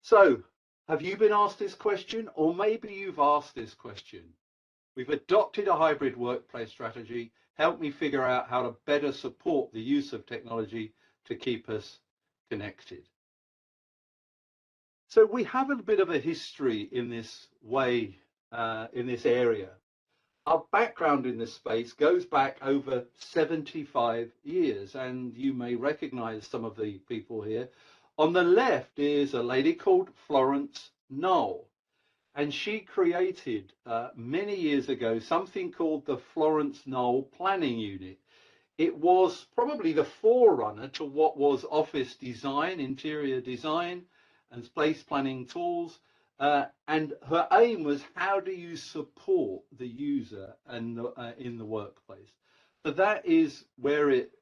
So, have you been asked this question, or maybe you've asked this question? We've adopted a hybrid workplace strategy. Help me figure out how to better support the use of technology to keep us connected. So we have a bit of a history in this way, in this area. Our background in this space goes back over 75 years, and you may recognize some of the people here. On the left is a lady called Florence Knoll, and she created many years ago something called the Florence Knoll Planning Unit. It was probably the forerunner to what was office design, interior design, and space planning tools. And her aim was, how do you support the user and in the workplace? So that is where it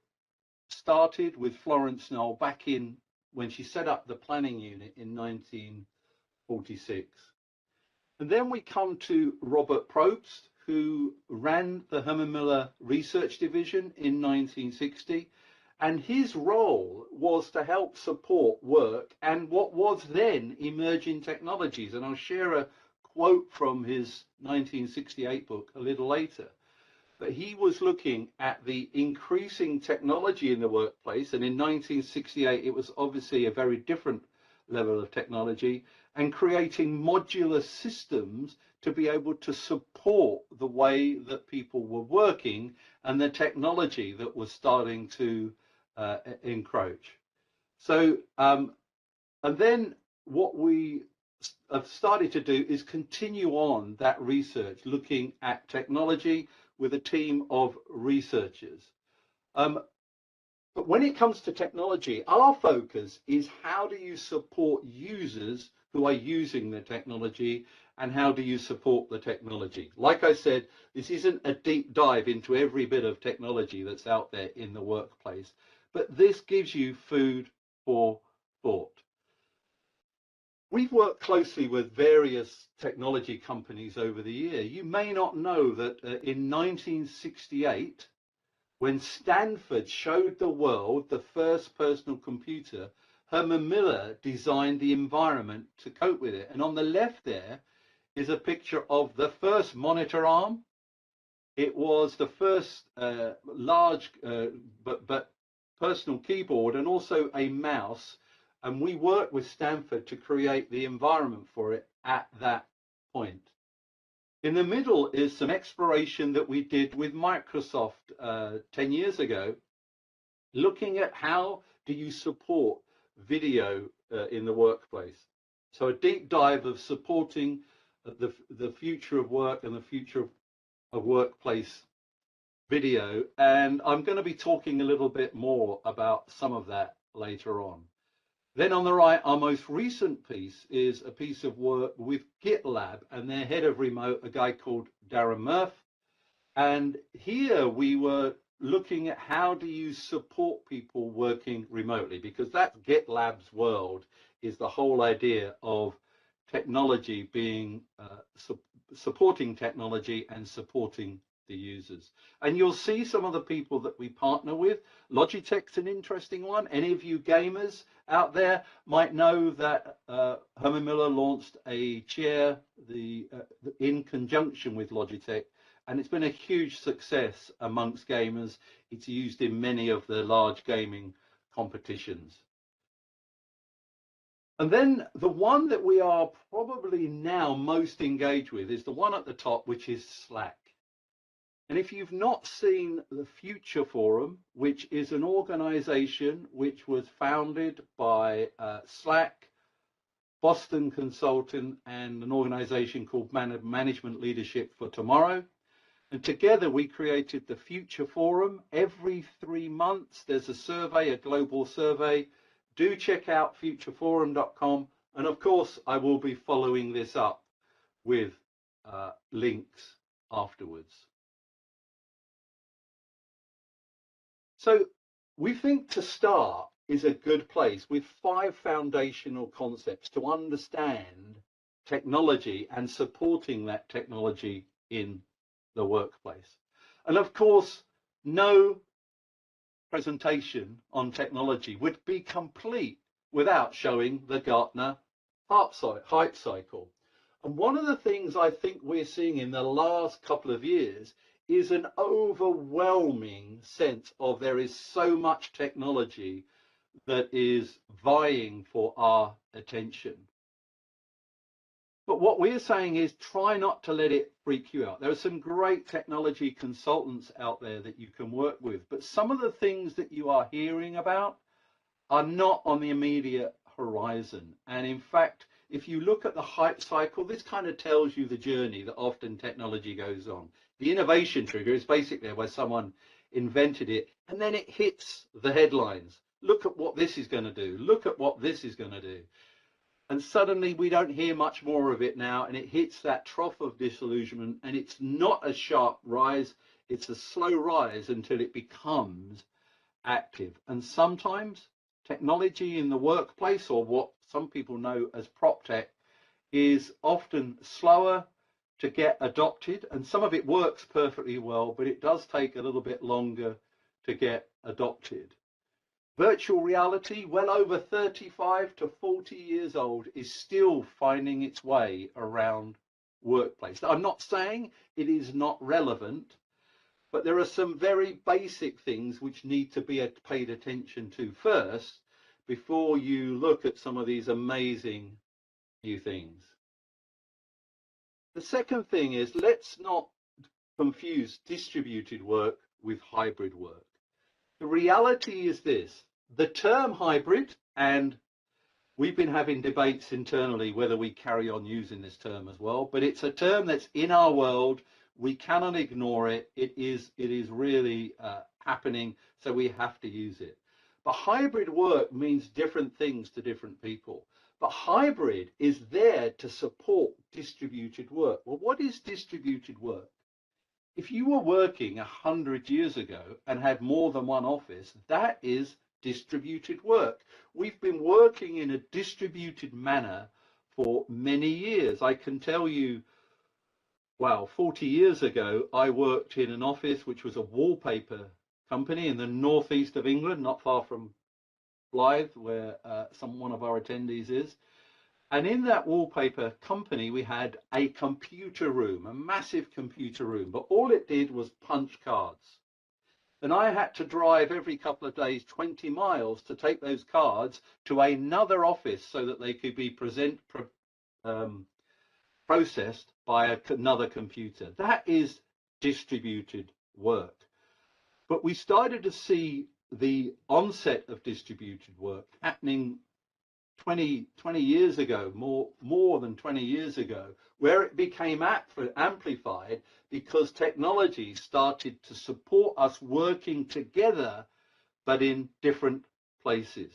started with Florence Knoll back in when she set up the planning unit in 1946. And then we come to Robert Probst, who ran the Herman Miller Research Division in 1960. And his role was to help support work and what was then emerging technologies. And I'll share a quote from his 1968 book a little later. But he was looking at the increasing technology in the workplace. And in 1968, it was obviously a very different level of technology, and creating modular systems to be able to support the way that people were working and the technology that was starting to encroach. So, and then what we have started to do is continue on that research, looking at technology with a team of researchers. But when it comes to technology, our focus is how do you support users who are using the technology, and how do you support the technology? Like I said, this isn't a deep dive into every bit of technology that's out there in the workplace, but this gives you food for thought. We've worked closely with various technology companies over the year. You may not know that in 1968, when Stanford showed the world the first personal computer, Herman Miller designed the environment to cope with it. And on the left there is a picture of the first monitor arm. It was the first large but personal keyboard, and also a mouse. And we worked with Stanford to create the environment for it at that point. In the middle is some exploration that we did with Microsoft 10 years ago, looking at how do you support video in the workplace. So a deep dive of supporting the future of work and the future of workplace video. And I'm going to be talking a little bit more about some of that later on. Then on the right, our most recent piece is a piece of work with GitLab and their head of remote, a guy called Darren Murph. And here we were looking at how do you support people working remotely, because that's GitLab's world, is the whole idea of technology being supporting technology and supporting the users. And you'll see some of the people that we partner with. Logitech's an interesting one. Any of you gamers out there might know that Herman Miller launched a chair in conjunction with Logitech, and it's been a huge success amongst gamers. It's used in many of the large gaming competitions. And then the one that we are probably now most engaged with is the one at the top, which is Slack. And if you've not seen the Future Forum, which is an organization which was founded by Slack, Boston Consultant, and an organization called Management Leadership for Tomorrow. And together we created the Future Forum. Every 3 months, there's a survey, a global survey. Do check out futureforum.com. And of course, I will be following this up with links afterwards. So we think to start is a good place with 5 foundational concepts to understand technology and supporting that technology in the workplace. And of course, no presentation on technology would be complete without showing the Gartner hype cycle. And one of the things I think we're seeing in the last couple of years is an overwhelming sense of there is so much technology that is vying for our attention. But what we're saying is try not to let it freak you out. There are some great technology consultants out there that you can work with, but some of the things that you are hearing about are not on the immediate horizon. And in fact, if you look at the hype cycle, this kind of tells you the journey that often technology goes on. The innovation trigger is basically where someone invented it and then it hits the headlines. Look at what this is going to do. Look at what this is going to do. And suddenly we don't hear much more of it now, and it hits that trough of disillusionment, and it's not a sharp rise, it's a slow rise until it becomes active. And sometimes technology in the workplace, or what some people know as prop tech, is often slower to get adopted, and some of it works perfectly well, but it does take a little bit longer to get adopted. Virtual reality, well over 35 to 40 years old, is still finding its way around workplace. I'm not saying it is not relevant, but there are some very basic things which need to be paid attention to first before you look at some of these amazing new things. The second thing is, let's not confuse distributed work with hybrid work. The reality is this: the term hybrid, and we've been having debates internally whether we carry on using this term as well, but it's a term that's in our world. We cannot ignore it. It is really happening, so we have to use it. But hybrid work means different things to different people. But hybrid is there to support distributed work. Well, what is distributed work? If you were working 100 years ago and had more than one office, that is distributed work. We've been working in a distributed manner for many years. I can tell you, well, 40 years ago, I worked in an office which was a wallpaper company in the northeast of England, not far from Blythe, where one of our attendees is. And in that wallpaper company, we had a computer room, a massive computer room, but all it did was punch cards. And I had to drive every couple of days 20 miles to take those cards to another office so that they could be processed by another computer. That is distributed work. But we started to see the onset of distributed work happening 20 years ago, more than 20 years ago, where it became amplified because technology started to support us working together, but in different places.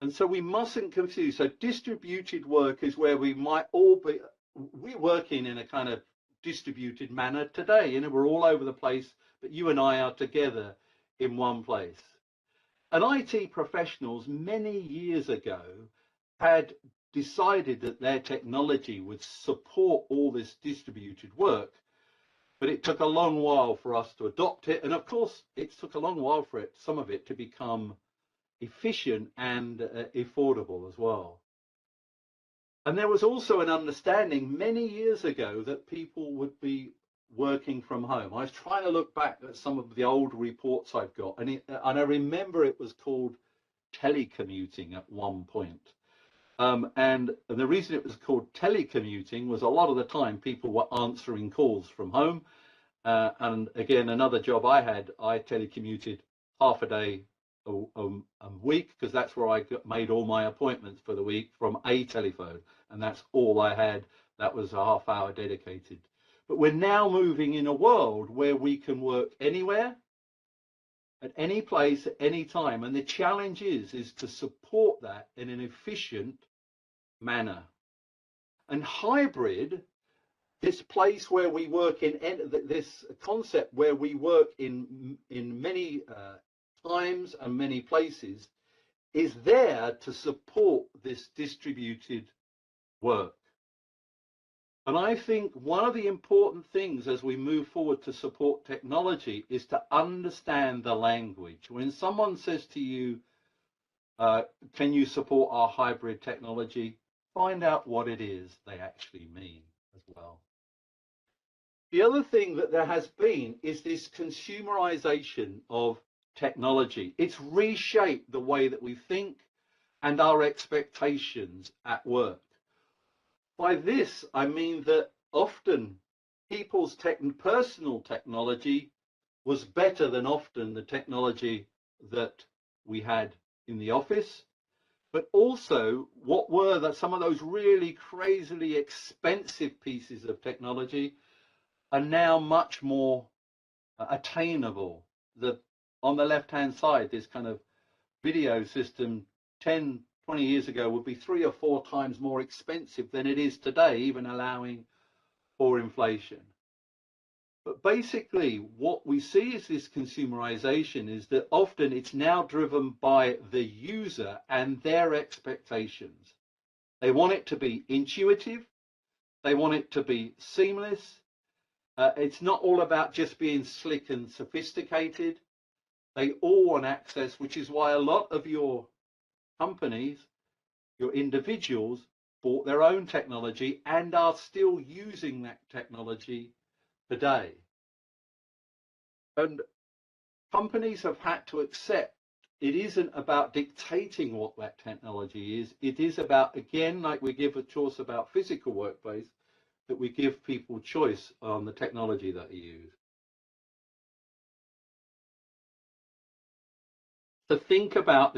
And so we mustn't confuse. So distributed work is where we might all be, we're working in a kind of distributed manner today. You know, we're all over the place, but you and I are together in one place. And IT professionals many years ago had decided that their technology would support all this distributed work, but it took a long while for us to adopt it. And of course, it took a long while for some of it to become efficient and affordable as well. And there was also an understanding many years ago that people would be working from home. I was trying to look back at some of the old reports I've got, and I remember it was called telecommuting at one point. And the reason it was called telecommuting was a lot of the time people were answering calls from home. And again, another job I had, I telecommuted half a day a week, because that's where I made all my appointments for the week, from a telephone, and that's all I had. That was a half hour dedicated. But we're now moving in a world where we can work anywhere, at any place, at any time. And the challenge is to support that in an efficient manner. And hybrid, this place where we work in, this concept where we work in many times and many places, is there to support this distributed work. And I think one of the important things as we move forward to support technology is to understand the language. When someone says to you, can you support our hybrid technology? find out what it is they actually mean as well. The other thing that there has been is this consumerization of technology. It's reshaped the way that we think and our expectations at work. By this, I mean that often people's personal technology was better than often the technology that we had in the office, but also what were some of those really crazily expensive pieces of technology are now much more attainable. On the left-hand side, this kind of video system 10, 20 years ago would be 3 or 4 times more expensive than it is today, even allowing for inflation. But basically, what we see is this consumerization is that often it's now driven by the user and their expectations. They want it to be intuitive. They want it to be seamless. It's not all about just being slick and sophisticated. They all want access, which is why a lot of your companies, your individuals, bought their own technology and are still using that technology today. And companies have had to accept it isn't about dictating what that technology is. It is about, again, like we give a choice about physical workplace, that we give people choice on the technology that they use. To think about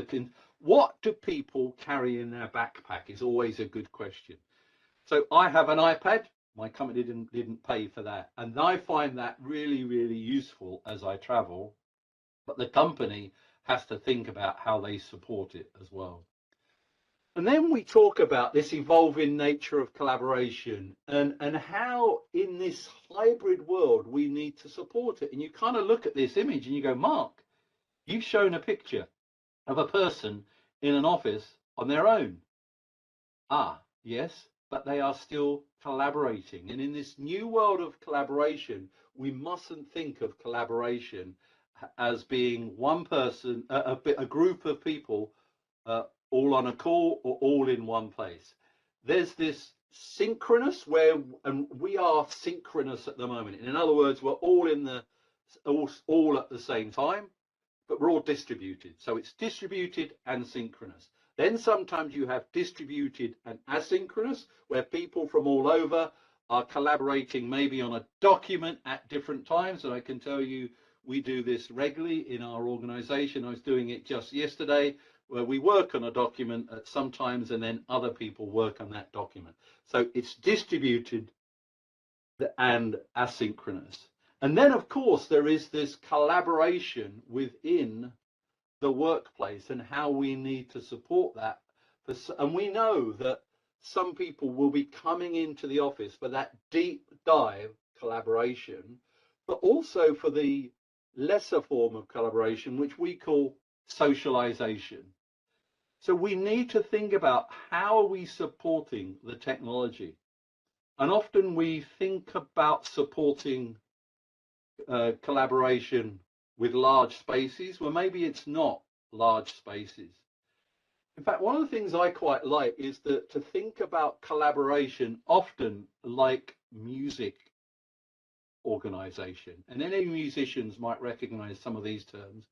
what do people carry in their backpack is always a good question. So I have an iPad. My company didn't pay for that, and I find that really, really useful as I travel. But the company has to think about how they support it as well. And then we talk about this evolving nature of collaboration and how in this hybrid world we need to support it. And you kind of look at this image and you go, Mark, you've shown a picture of a person in an office on their own. Ah, yes, but they are still collaborating. And in this new world of collaboration, we mustn't think of collaboration as being one person, a group of people all on a call or all in one place. There's this synchronous and we are synchronous at the moment. In other words, we're all all at the same time, but we're all distributed. So it's distributed and synchronous. Then sometimes you have distributed and asynchronous, where people from all over are collaborating maybe on a document at different times. And I can tell you, we do this regularly in our organization. I was doing it just yesterday, where we work on a document at sometimes and then other people work on that document. So it's distributed and asynchronous. And then, of course, there is this collaboration within the workplace and how we need to support that. And we know that some people will be coming into the office for that deep dive collaboration, but also for the lesser form of collaboration, which we call socialization. So we need to think about how are we supporting the technology. And often we think about supporting collaboration with large spaces. Well, maybe it's not large spaces. In fact, one of the things I quite like is to think about collaboration often like music organization. And any musicians might recognize some of these terms,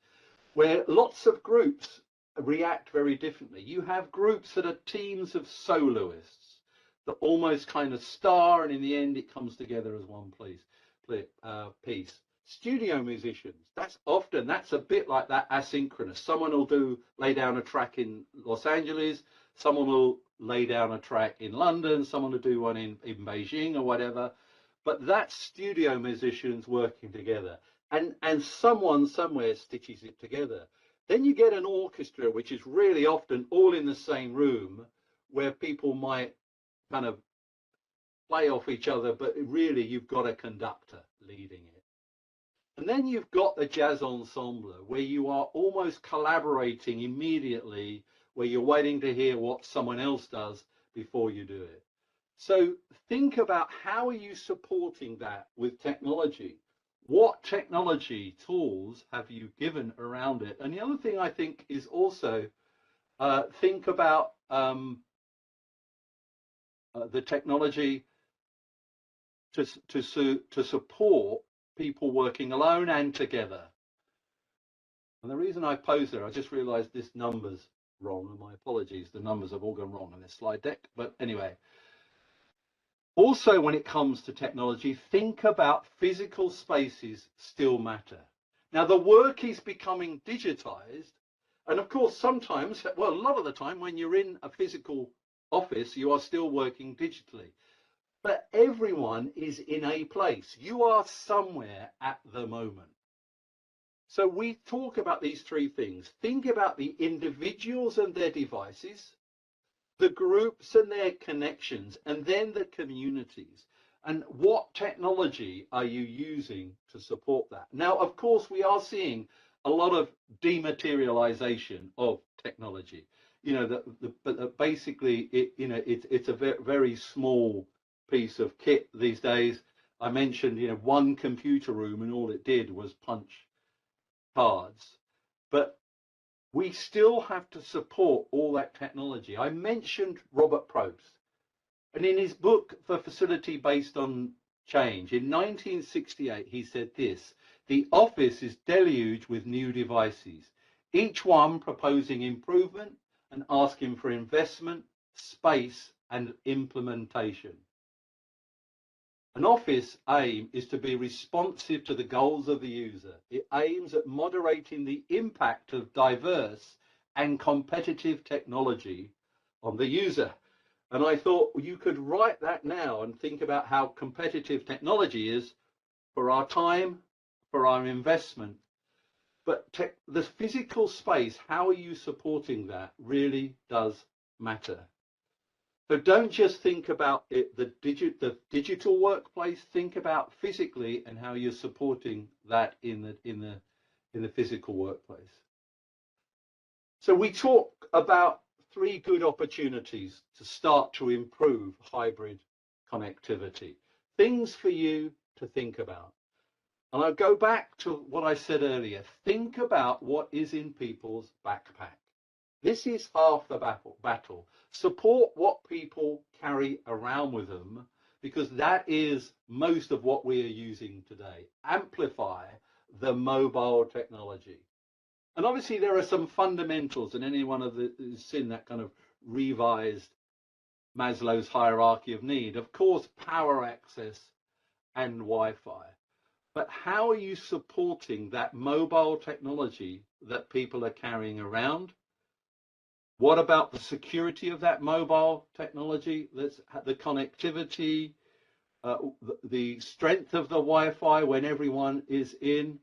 where lots of groups react very differently. You have groups that are teams of soloists that almost kind of star, and in the end it comes together as one piece. Studio musicians, that's a bit like that asynchronous. Someone will lay down a track in Los Angeles, someone will lay down a track in London, someone will do one in Beijing or whatever, but that's studio musicians working together, and someone somewhere stitches it together. Then you get an orchestra, which is really often all in the same room, where people might kind of play off each other, but really you've got a conductor leading it. And then you've got the jazz ensemble, where you are almost collaborating immediately, where you're waiting to hear what someone else does before you do it. So think about how are you supporting that with technology? What technology tools have you given around it? And the other thing I think is also think about the technology to support people working alone and together. And the reason I posed there, I just realized this number's wrong, and my apologies, the numbers have all gone wrong on this slide deck. But anyway, also when it comes to technology, think about physical spaces still matter. Now the work is becoming digitized, and of course sometimes, well, a lot of the time when you're in a physical office, you are still working digitally. But everyone is in a place. You are somewhere at the moment. So we talk about these three things. Think about the individuals and their devices, the groups and their connections, and then the communities. And what technology are you using to support that? Now, of course, we are seeing a lot of dematerialization of technology. You know, but basically, it's a very small piece of kit these days. I mentioned, one computer room, and all it did was punch cards. But we still have to support all that technology. I mentioned Robert Probst, and in his book, For Facility Based on Change, in 1968, he said this: the office is deluged with new devices, each one proposing improvement and asking for investment, space, and implementation. An office aim is to be responsive to the goals of the user. It aims at moderating the impact of diverse and competitive technology on the user. And I thought you could write that now and think about how competitive technology is for our time, for our investment. But the physical space, how are you supporting that, really does matter. So don't just think about it, the digital workplace. Think about physically and how you're supporting that in the physical workplace. So we talk about three good opportunities to start to improve hybrid connectivity. Things for you to think about. And I'll go back to what I said earlier. Think about what is in people's backpack. This is half the battle. Support what people carry around with them, because that is most of what we are using today. Amplify the mobile technology. And obviously there are some fundamentals, and anyone who's seen that kind of revised Maslow's hierarchy of need, of course, power access and Wi-Fi. But how are you supporting that mobile technology that people are carrying around? What about the security of that mobile technology? The connectivity, the strength of the Wi-Fi when everyone is in.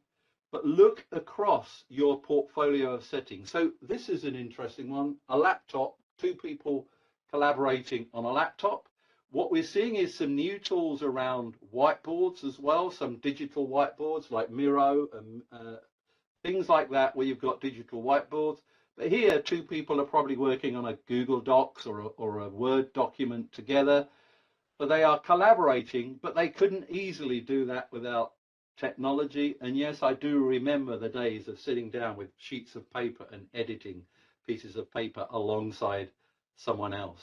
But look across your portfolio of settings. So this is an interesting one. A laptop, two people collaborating on a laptop. What we're seeing is some new tools around whiteboards as well, some digital whiteboards like Miro and things like that, where you've got digital whiteboards. But here, two people are probably working on a Google Docs or a Word document together. But they are collaborating, but they couldn't easily do that without technology. And yes, I do remember the days of sitting down with sheets of paper and editing pieces of paper alongside someone else.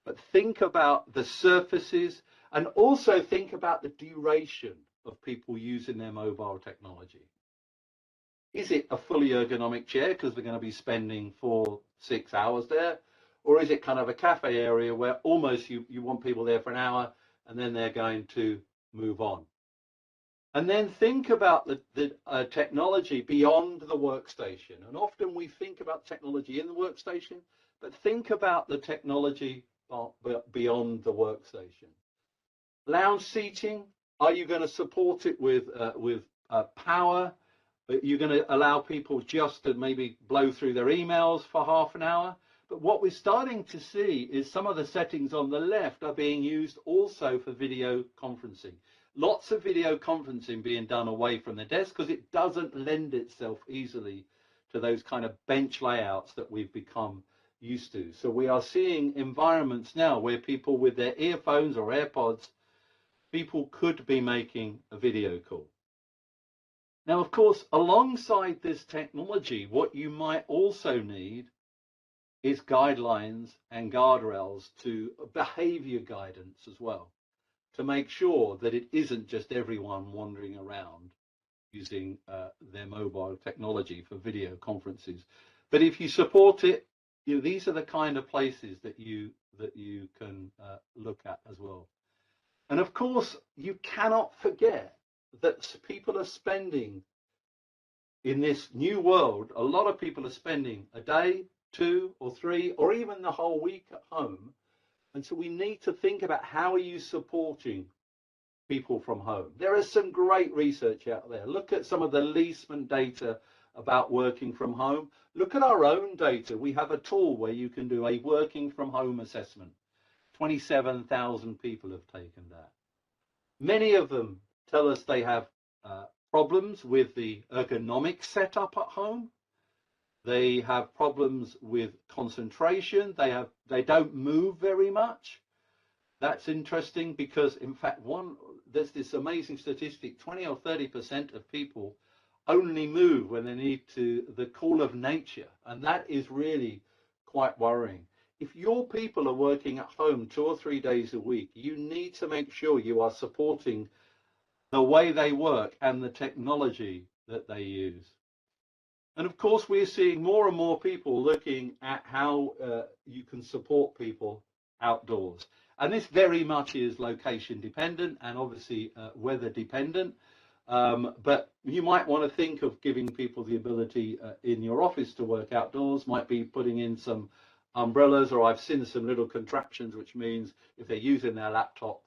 But think about the surfaces, and also think about the duration of people using their mobile technology. Is it a fully ergonomic chair because they're going to be spending 4-6 hours there? Or is it kind of a cafe area where almost you want people there for an hour and then they're going to move on? And then think about the technology beyond the workstation. And often we think about technology in the workstation, but think about the technology beyond the workstation. Lounge seating, are you going to support it with power? You're going to allow people just to maybe blow through their emails for half an hour? But what we're starting to see is some of the settings on the left are being used also for video conferencing. Lots of video conferencing being done away from the desk because it doesn't lend itself easily to those kind of bench layouts that we've become used to. So we are seeing environments now where people with their earphones or AirPods, people could be making a video call. Now, of course, alongside this technology, what you might also need is guidelines and guardrails to behavior guidance as well, to make sure that it isn't just everyone wandering around using their mobile technology for video conferences. But if you support it, these are the kind of places that you can look at as well. And of course, you cannot forget that people are spending in this new world, a lot of people are spending a day, 2 or 3, or even the whole week at home. And so we need to think about, how are you supporting people from home? There is some great research out there. Look at some of the Leesman data about working from home. Look at our own data. We have a tool where you can do a working from home assessment. 27,000 people have taken that. Many of them tell us they have problems with the ergonomic setup at home. They have problems with concentration. They don't move very much. That's interesting because, in fact, there's this amazing statistic: 20 or 30% of people only move when they need the call of nature, and that is really quite worrying. If your people are working at home 2 or 3 days a week, you need to make sure you are supporting the way they work and the technology that they use. And of course, we're seeing more and more people looking at how you can support people outdoors. And this very much is location dependent and obviously weather dependent. But you might want to think of giving people the ability in your office to work outdoors, might be putting in some umbrellas, or I've seen some little contraptions, which means if they're using their laptop,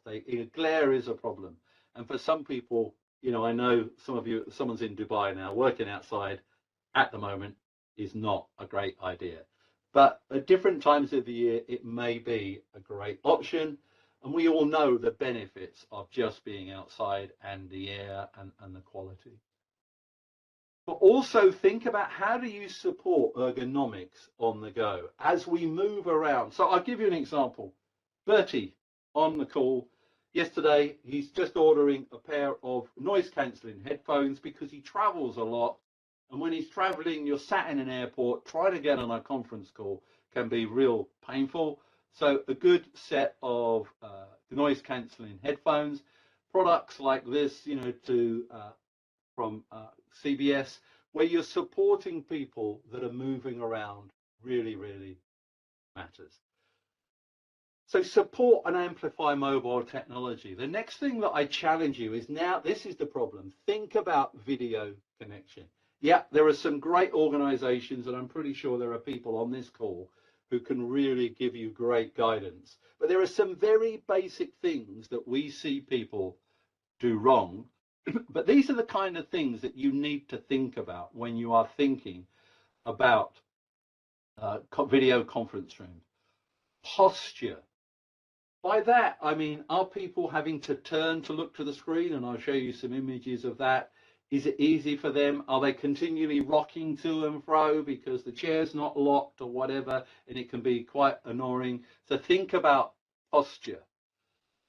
glare is a problem. And for some people, I know someone's in Dubai now working outside at the moment is not a great idea. But at different times of the year, it may be a great option. And we all know the benefits of just being outside and the air and the quality. But also think about, how do you support ergonomics on the go as we move around? So I'll give you an example. Bertie on the call yesterday, he's just ordering a pair of noise cancelling headphones because he travels a lot. And when he's traveling, you're sat in an airport, trying to get on a conference call can be real painful. So a good set of noise cancelling headphones, products like this, from CBS, where you're supporting people that are moving around, really, really matters. So support and amplify mobile technology. The next thing that I challenge you is, now this is the problem. Think about video connection. Yeah, there are some great organizations, and I'm pretty sure there are people on this call who can really give you great guidance. But there are some very basic things that we see people do wrong. But these are the kind of things that you need to think about when you are thinking about video conference rooms. Posture. By that, I mean, are people having to turn to look to the screen? And I'll show you some images of that. Is it easy for them? Are they continually rocking to and fro because the chair's not locked or whatever? And it can be quite annoying. So think about posture.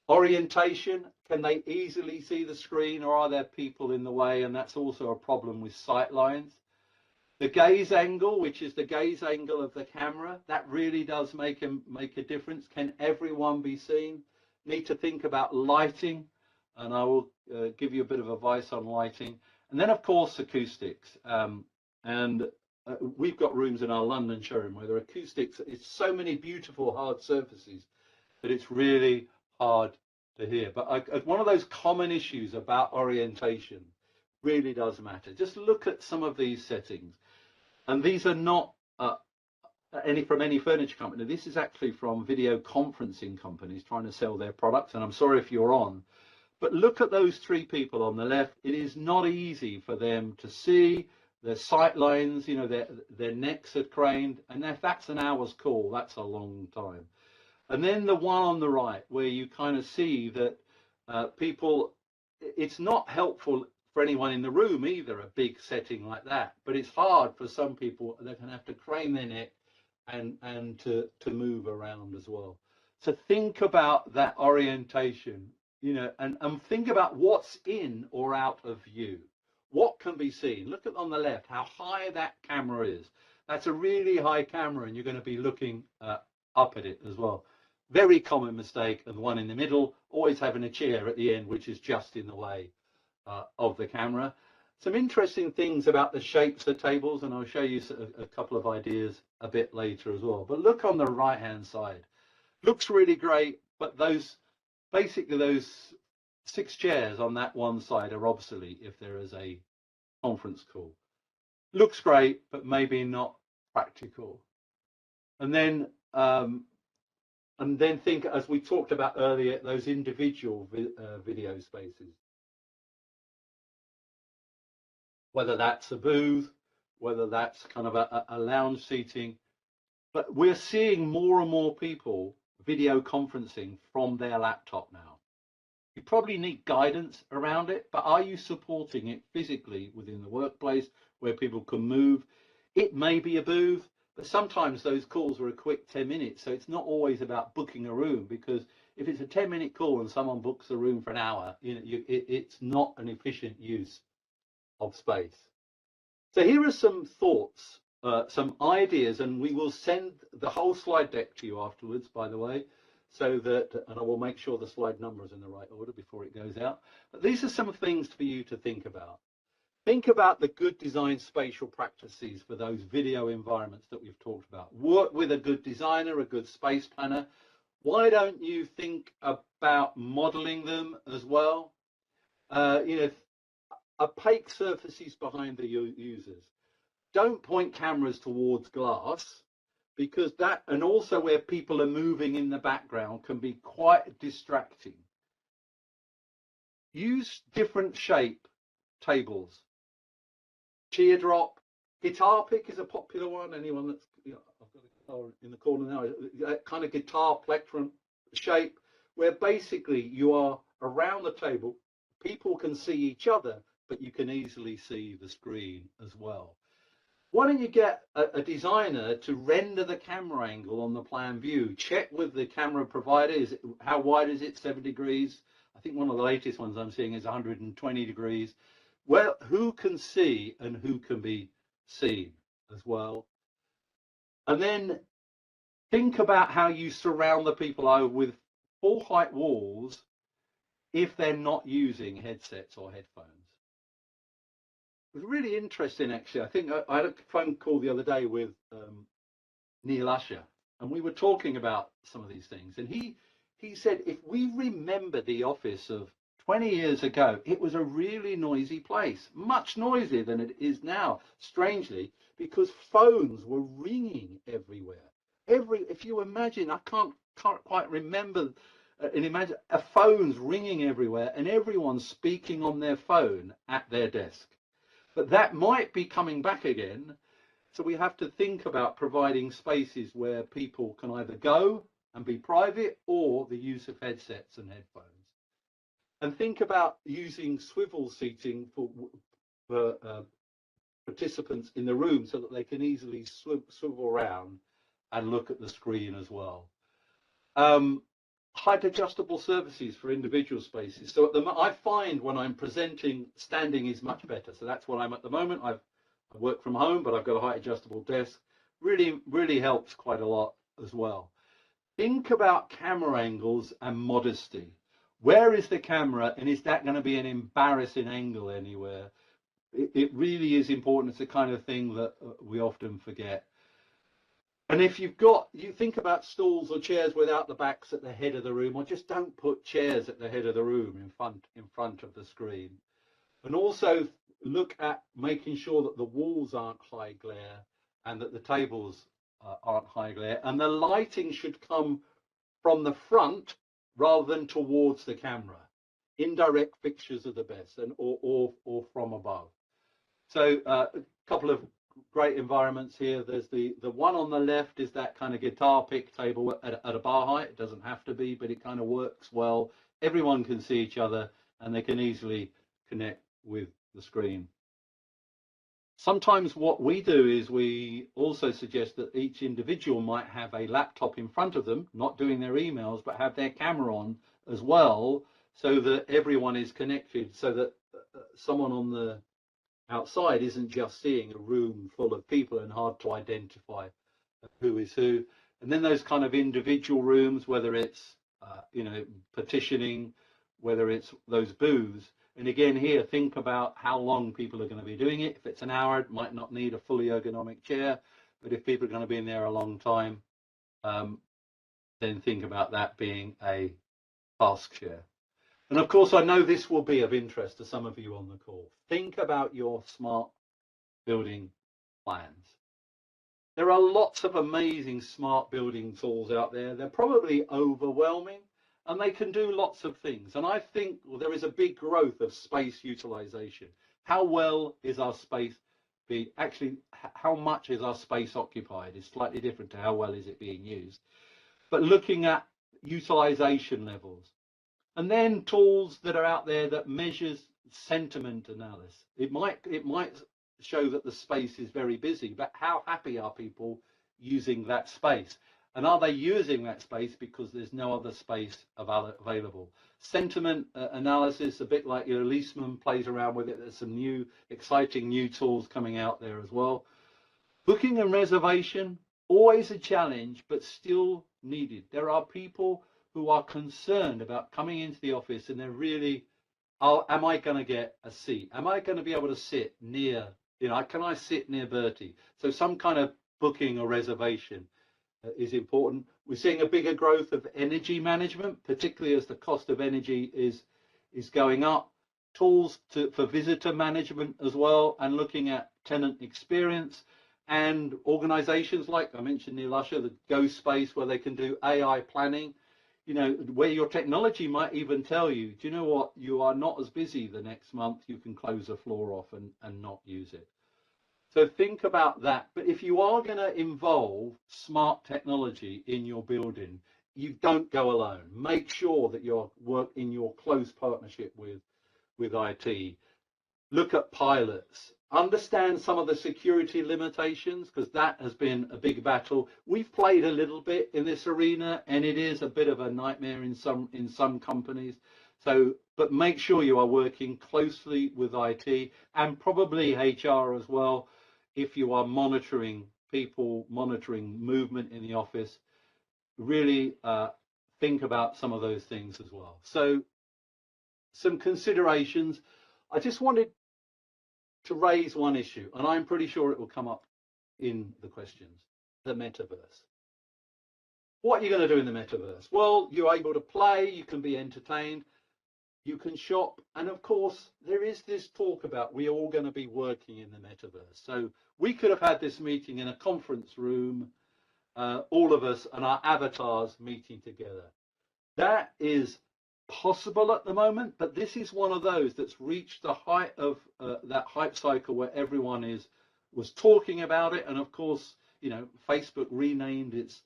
Orientation, can they easily see the screen, or are there people in the way? And that's also a problem with sight lines. The gaze angle, which is the gaze angle of the camera, that really does make a difference. Can everyone be seen? Need to think about lighting, and I will give you a bit of advice on lighting. And then, of course, acoustics. We've got rooms in our London showroom where there are acoustics. It's so many beautiful hard surfaces that it's really hard to hear. But one of those common issues about orientation really does matter. Just look at some of these settings. And these are not from any furniture company. This is actually from video conferencing companies trying to sell their products. And I'm sorry if you're on. But look at those 3 people on the left. It is not easy for them to see. Their sight lines, their necks are craned. And if that's an hour's call, that's a long time. And then the one on the right, where you kind of see that people, it's not helpful for anyone in the room either, a big setting like that. But it's hard for some people. They're going to have to crane their neck and to move around as well. So think about that orientation, and think about what's in or out of view. What can be seen? Look at on the left how high that camera is. That's a really high camera, and you're going to be looking up at it as well. Very common mistake, and the one in the middle, always having a chair at the end, which is just in the way of the camera. Some interesting things about the shapes of tables, and I'll show you a couple of ideas a bit later as well. But look on the right-hand side. Looks really great, but basically those 6 chairs on that one side are obsolete if there is a conference call. Looks great, but maybe not practical. And then think, as we talked about earlier, those individual video spaces. Whether that's a booth, whether that's kind of a lounge seating. But we're seeing more and more people video conferencing from their laptop now. You probably need guidance around it, but are you supporting it physically within the workplace where people can move? It may be a booth, but sometimes those calls are a quick 10 minutes. So it's not always about booking a room, because if it's a 10-minute call and someone books a room for an hour, it's not an efficient use of space. So here are some thoughts, some ideas, and we will send the whole slide deck to you afterwards, by the way, so that, and I will make sure the slide number is in the right order before it goes out. But these are some things for you to think about. Think about the good design spatial practices for those video environments that we've talked about. Work with a good designer, a good space planner. Why don't you think about modeling them as well? Opaque surfaces behind the users. Don't point cameras towards glass, because that, and also where people are moving in the background, can be quite distracting. Use different shape tables. Teardrop, guitar pick is a popular one. Anyone that's, I've got a guitar in the corner now, that kind of guitar plectrum shape, where basically you are around the table, people can see each other, but you can easily see the screen as well. Why don't you get a designer to render the camera angle on the plan view? Check with the camera provider, how wide is it? 7 degrees. I think one of the latest ones I'm seeing is 120 degrees. Well, who can see and who can be seen as well? And then think about how you surround the people over with full height walls if they're not using headsets or headphones. It was really interesting, actually. I think I had a phone call the other day with Neil Usher, and we were talking about some of these things. And he said, if we remember the office of 20 years ago, it was a really noisy place, much noisier than it is now, strangely, because phones were ringing everywhere. If you imagine, I can't quite remember, and imagine a phone's ringing everywhere and everyone speaking on their phone at their desk. But that might be coming back again. So we have to think about providing spaces where people can either go and be private, or the use of headsets and headphones. And think about using swivel seating for participants in the room so that they can easily swivel around and look at the screen as well. Height adjustable surfaces for individual spaces. So I find when I'm presenting, standing is much better. So that's what I'm at the moment. I work from home, but I've got a height adjustable desk. Really helps quite a lot as well. Think about camera angles and modesty. Where is the camera, and is that going to be an embarrassing angle anywhere? It really is important. It's the kind of thing that we often forget. And if you think about stools or chairs without the backs at the head of the room, or just don't put chairs at the head of the room in front of the screen. And also look at making sure that the walls aren't high glare and that the tables aren't high glare, and the lighting should come from the front rather than towards the camera. Indirect fixtures are the best, and or from above. So a couple of great environments here. There's the one on the left is that kind of guitar pick table at a bar height. It doesn't have to be, but it kind of works well. Everyone can see each other and they can easily connect with the screen. Sometimes what we do is we also suggest that each individual might have a laptop in front of them, not doing their emails, but have their camera on as well, so that everyone is connected, so that someone on the outside isn't just seeing a room full of people and hard to identify who is who. And then those kind of individual rooms, whether it's partitioning, whether it's those booths. And again, here, think about how long people are going to be doing it. If it's an hour, it might not need a fully ergonomic chair. But if people are going to be in there a long time, then think about that being a task chair. And of course, I know this will be of interest to some of you on the call. Think about your smart building plans. There are lots of amazing smart building tools out there. They're probably overwhelming and they can do lots of things. And I think there is a big growth of space utilization. How well is our space being, actually, how much is our space occupied is slightly different to how well is it being used. But looking at utilization levels, and then tools that are out there that measures sentiment analysis. It might show that the space is very busy, but how happy are people using that space? And are they using that space because there's no other space available? Sentiment analysis, a bit like Leesman plays around with it. There's some new, exciting new tools coming out there as well. Booking and reservation, always a challenge, but still needed. There are people who are concerned about coming into the office and they're really, am I going to get a seat? Am I going to be able to sit near, can I sit near Bertie? So some kind of booking or reservation is important. We're seeing a bigger growth of energy management, particularly as the cost of energy is going up. Tools for visitor management as well, and looking at tenant experience. And organizations like I mentioned near Lusher, the Go Space, where they can do AI planning, where your technology might even tell you, do you know what, you are not as busy the next month, you can close the floor off and not use it. So think about that. But if you are going to involve smart technology in your building, you don't go alone. Make sure that you work in your close partnership with IT. Look at pilots. Understand some of the security limitations, because that has been a big battle. We've played a little bit in this arena, and it is a bit of a nightmare in some companies. So, but make sure you are working closely with IT and probably HR as well. If you are monitoring people, monitoring movement in the office, really think about some of those things as well. So, some considerations. I just wanted to raise one issue, and I'm pretty sure it will come up in the questions: the metaverse. What are you going to do in the metaverse? Well, you're able to play, you can be entertained, you can shop, and of course, there is this talk about we're all going to be working in the metaverse. So we could have had this meeting in a conference room, all of us and our avatars meeting together. That is possible at the moment, but this is one of those that's reached the height of that hype cycle where everyone was talking about it. And of course, Facebook renamed its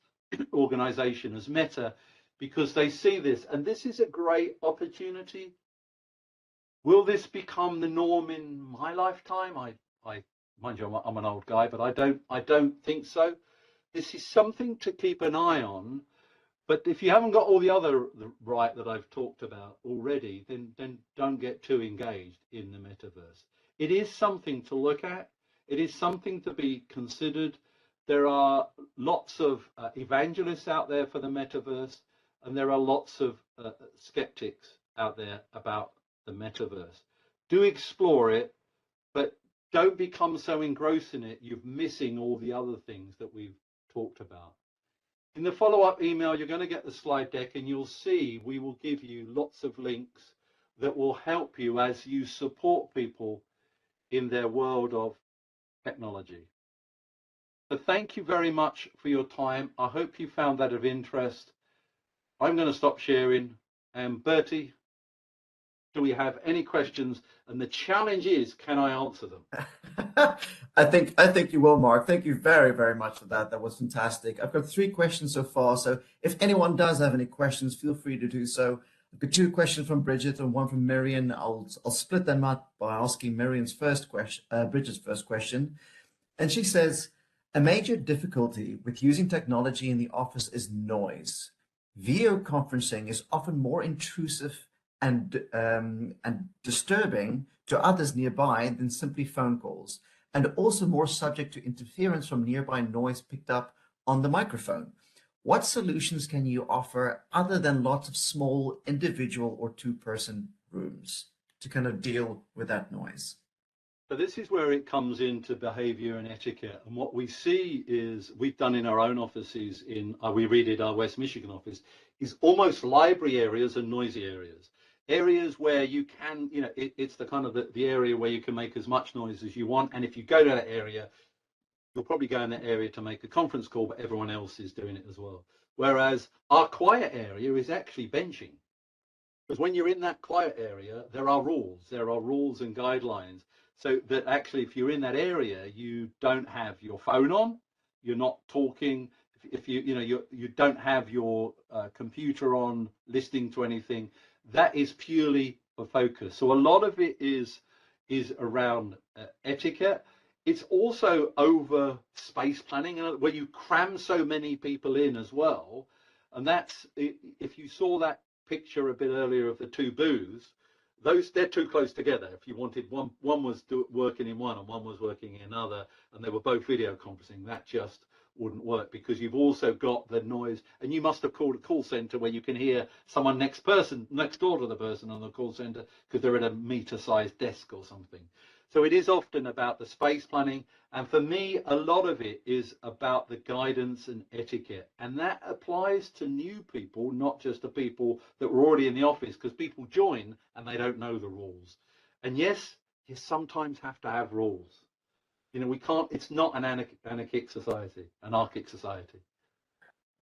organization as Meta because they see this, and this is a great opportunity. Will this become the norm in my lifetime? I mind you, I'm an old guy, but I don't think so. This is something to keep an eye on. But if you haven't got all the other right that I've talked about already, then don't get too engaged in the metaverse. It is something to look at. It is something to be considered. There are lots of evangelists out there for the metaverse, and there are lots of skeptics out there about the metaverse. Do explore it, but don't become so engrossed in it you're missing all the other things that we've talked about. In the follow-up email, you're going to get the slide deck, and you'll see we will give you lots of links that will help you as you support people in their world of technology. So thank you very much for your time. I hope you found that of interest. I'm going to stop sharing. And Bertie, do we have any questions? And the challenge is, can I answer them? I think you will, Mark. Thank you very, very much for that. That was fantastic. I've got 3 questions so far. So if anyone does have any questions, feel free to do so. I've got 2 questions from Bridget and 1 from Marion. I'll split them up by asking Marion's first question, Bridget's first question. And she says, a major difficulty with using technology in the office is noise. Video conferencing is often more intrusive and disturbing to others nearby than simply phone calls, and also more subject to interference from nearby noise picked up on the microphone. What solutions can you offer other than lots of small individual or two-person rooms to kind of deal with that noise? So this is where it comes into behavior and etiquette. And what we see is we've done in our own offices we redid our West Michigan office, is almost library areas and noisy areas. Areas where you can, it's the kind of the area where you can make as much noise as you want. And if you go to that area, you'll probably go in that area to make a conference call, but everyone else is doing it as well. Whereas our quiet area is actually benching. Because when you're in that quiet area, there are rules and guidelines. So that actually, if you're in that area, you don't have your phone on, you're not talking. If you don't have your computer on, listening to anything, that is purely for focus. So a lot of it is around etiquette. It's also over space planning, where you cram so many people in as well. And that's, if you saw that picture a bit earlier of the two booths, they're too close together. If you wanted one was working in one and one was working in another, and they were both video conferencing, that just wouldn't work, because you've also got the noise. And you must have called a call center where you can hear someone next door to the person on the call center, because they're at a meter-sized desk or something. So it is often about the space planning. And for me, a lot of it is about the guidance and etiquette. And that applies to new people, not just to people that were already in the office, because people join and they don't know the rules. And yes, you sometimes have to have rules. We can't, it's not an anarchic society, anarchic society.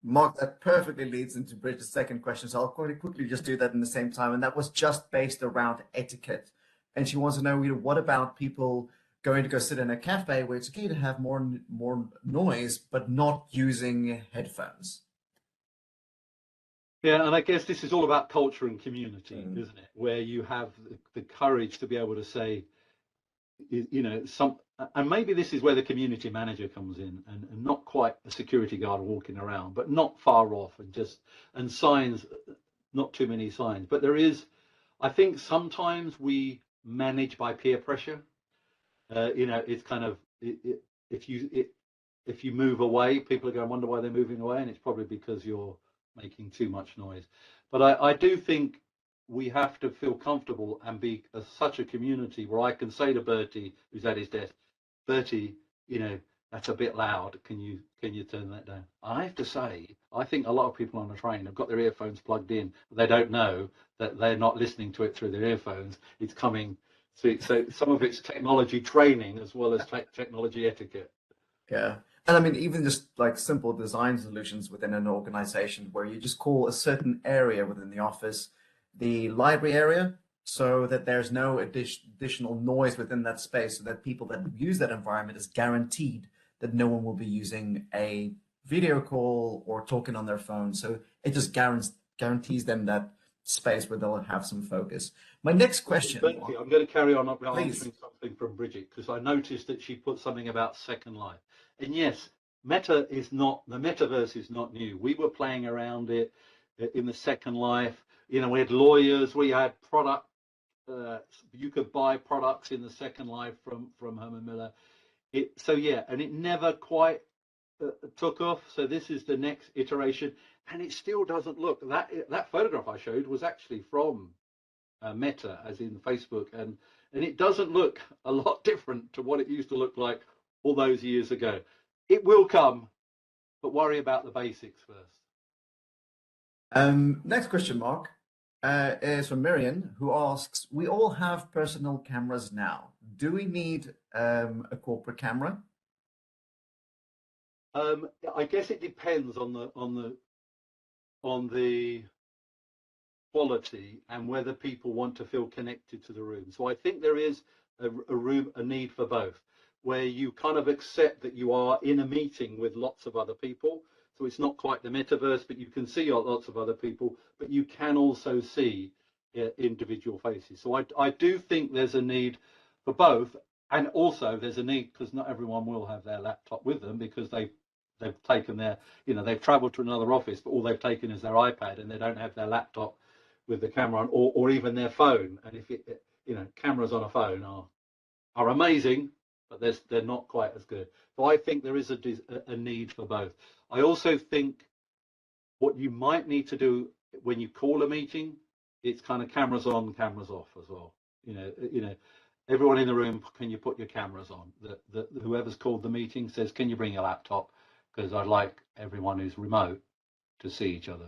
Mark, that perfectly leads into Bridget's second question. So I'll quickly just do that in the same time. And that was just based around etiquette. And she wants to know, what about people going to go sit in a cafe where it's okay to have more noise, but not using headphones? Yeah, and I guess this is all about culture and community, isn't it? Where you have the courage to be able to say, and maybe this is where the community manager comes in, and not quite a security guard walking around, but not far off, and signs, not too many signs. But there is, I think sometimes we manage by peer pressure. It's kind of, if you move away, people are going to wonder why they're moving away, and it's probably because you're making too much noise. But I do think we have to feel comfortable and be such a community where I can say to Bertie, who's at his desk, Bertie, that's a bit loud. Can you turn that down? I have to say, I think a lot of people on the train have got their earphones plugged in, but they don't know that they're not listening to it through their earphones. It's coming. So some of it's technology training as well as technology etiquette. Yeah. And I mean, even just like simple design solutions within an organization where you just call a certain area within the office the library area, so that there's no additional noise within that space, so that people that use that environment is guaranteed that no one will be using a video call or talking on their phone. So it just guarantees them that space where they'll have some focus. My next question. I'm going to carry on Please. answering something from Bridget, because I noticed that she put something about Second Life. And yes, the metaverse is not new. We were playing around it in the Second Life. We had lawyers, we had product. You could buy products in the Second Life from Herman Miller. And it never quite took off. So this is the next iteration, and it still doesn't look. That photograph I showed was actually from Meta, as in Facebook, and it doesn't look a lot different to what it used to look like all those years ago. It will come, but worry about the basics first. Next question, Mark, is from Marion, who asks, we all have personal cameras now. Do we need a corporate camera? I guess it depends on the quality and whether people want to feel connected to the room. So I think there is a need for both, where you kind of accept that you are in a meeting with lots of other people. So it's not quite the metaverse, but you can see lots of other people, but you can also see individual faces. So I do think there's a need for both. And also there's a need, because not everyone will have their laptop with them, because they've taken they've traveled to another office, but all they've taken is their iPad, and they don't have their laptop with the camera on, or even their phone. And cameras on a phone are amazing, but they're not quite as good. So I think there is a need for both. I also think what you might need to do when you call a meeting, it's kind of cameras on, cameras off as well. Everyone in the room, can you put your cameras on? Whoever's called the meeting says, can you bring your laptop? Because I'd like everyone who's remote to see each other.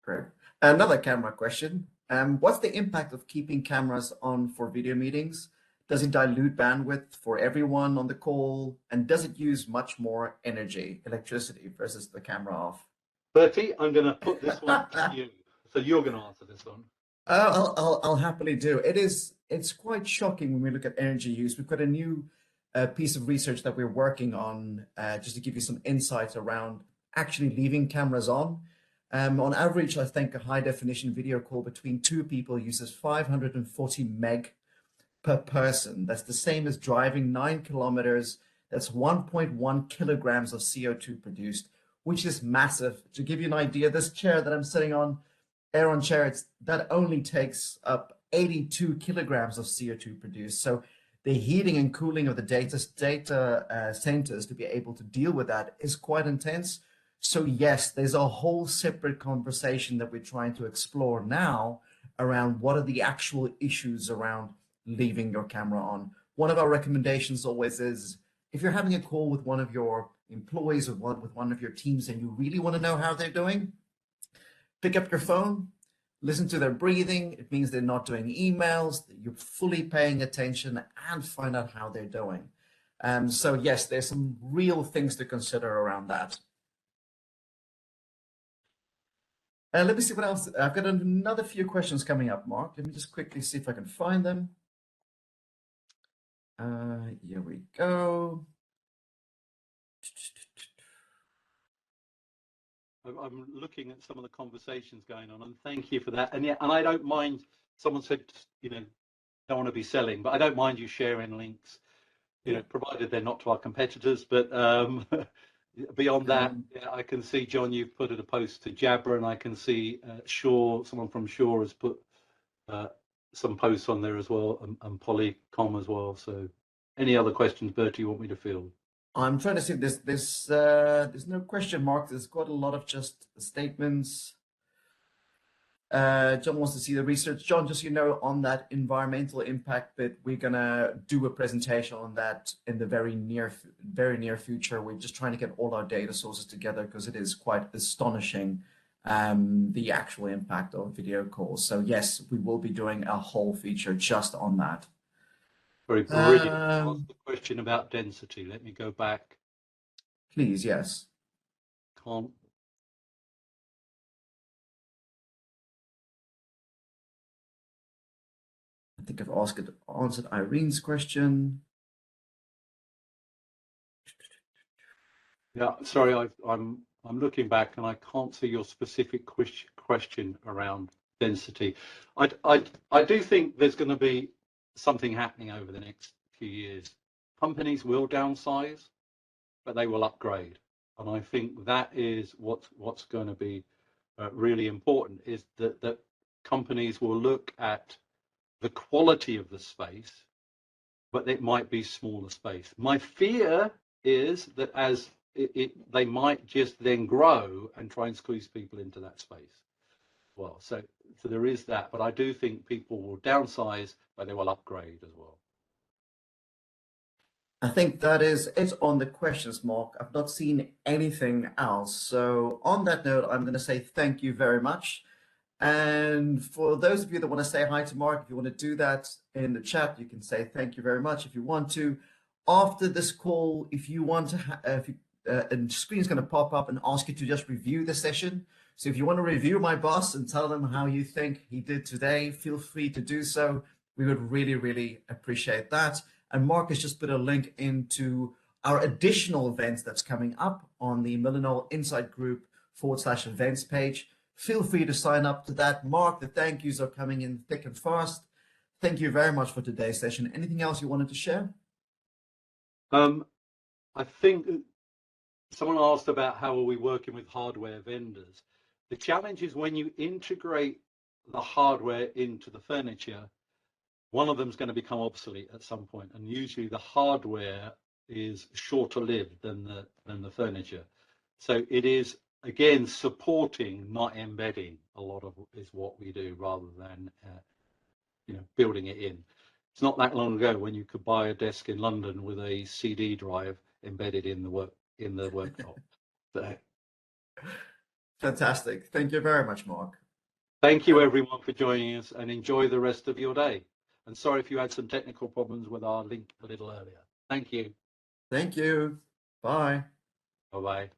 Great. Another camera question. What's the impact of keeping cameras on for video meetings? Does it dilute bandwidth for everyone on the call? And does it use much more energy, electricity, versus the camera off? Bertie, I'm going to put this one to you. So you're going to answer this one. I'll happily do. It's quite shocking when we look at energy use. We've got a new piece of research that we're working on, just to give you some insights around actually leaving cameras on. On average, I think a high definition video call between two people uses 540 meg per person. That's the same as driving 9 kilometers. That's 1.1 kilograms of CO2 produced, which is massive. To give you an idea, this chair that I'm sitting on, Aeron chair, that only takes up 82 kilograms of CO2 produced. So the heating and cooling of the data centers to be able to deal with that is quite intense. So yes, there's a whole separate conversation that we're trying to explore now around what are the actual issues around leaving your camera on. One of our recommendations always is, if you're having a call with one of your employees or with one of your teams and you really want to know how they're doing, pick up your phone, listen to their breathing. It means they're not doing emails, you're fully paying attention, and find out how they're doing. So yes, there's some real things to consider around that. Let me see what else. I've got another few questions coming up, Mark. Let me just quickly see if I can find them. Here we go. I'm looking at some of the conversations going on, and thank you for that. And yeah, and I don't mind. Someone said, don't want to be selling, but I don't mind you sharing links, provided they're not to our competitors. But beyond that, yeah, I can see, John, you've put a post to Jabra, and I can see someone from Shaw has put some posts on there as well, and Polycom as well. So any other questions, Bertie, you want me to field? I'm trying to see if there's no question mark. There's quite a lot of just statements. John wants to see the research. John, just on that environmental impact bit, we're gonna do a presentation on that in the very near future. We're just trying to get all our data sources together because it is quite astonishing, the actual impact of video calls. So yes, we will be doing a whole feature just on that. Very brilliant. Ask the question about density. Let me go back. Please, yes. Can't. I think I've answered Irene's question. Yeah, sorry, I'm looking back and I can't see your specific question around density. I do think there's going to be something happening over the next few years. Companies will downsize, but they will upgrade, and I think that is what's going to be really important. Is that companies will look at the quality of the space, but it might be smaller space. My fear is that as they might just then grow and try and squeeze people into that space. Well, so there is that, but I do think people will downsize, but they will upgrade as well. I think that is it on the questions, Mark. I've not seen anything else. So on that note, I'm going to say thank you very much. And for those of you that want to say hi to Mark, if you want to do that in the chat, you can say thank you very much if you want to. After this call, if you want to, a screen is going to pop up and ask you to just review the session. So if you want to review my boss and tell them how you think he did today, feel free to do so. We would really, really appreciate that. And Mark has just put a link into our additional events that's coming up on the MillerKnoll Insight Group /events page. Feel free to sign up to that. Mark, the thank yous are coming in thick and fast. Thank you very much for today's session. Anything else you wanted to share? I think someone asked about how are we working with hardware vendors. The challenge is when you integrate the hardware into the furniture, one of them is going to become obsolete at some point, and usually the hardware is shorter lived than the furniture. So it is, again, supporting, not embedding. A lot of is what we do, rather than building it in. It's not that long ago when you could buy a desk in London with a CD drive embedded in the worktop. So, Fantastic. Thank you very much, Mark. thank you everyone for joining us, and enjoy the rest of your day. And sorry if you had some technical problems with our link a little earlier. Thank you. Thank you. Bye. Bye bye.